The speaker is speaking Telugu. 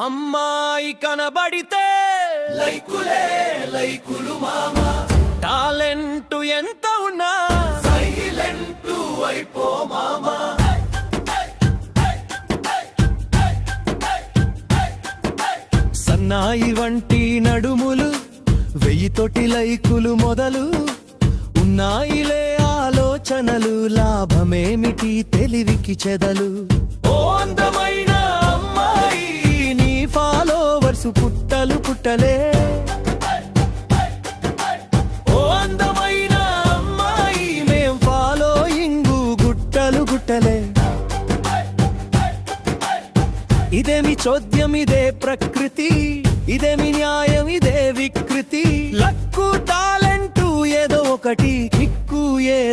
అమ్మాయి కనబడితే లైకులే లైకులు మామా, టాలెంట్ ఎంత ఉన్నా సైలెంట్ అయిపో మామా. సన్నాయి వంటి నడుములు, 1000 లైకులు మొదలు, ఉన్నాయిలే ఆలోచనలు, లాభమేమిటి తెలివికి చెదలు. ఓ అందమైన అమ్మాయి, నీ ఫాలోవర్స్ పుట్టలు పుట్టలే. ఓ అందమైన అమ్మాయి, మేం ఫాలోయింగు గుట్టలు గుట్టలే. ఇదేమి చోద్యం, ఇదే ప్రకృతి, ఇదేమి న్యాయం, ఇదే వికృతి. లక్కు టాలెంటు ఏదో ఒకటి, కిక్కు ఏదో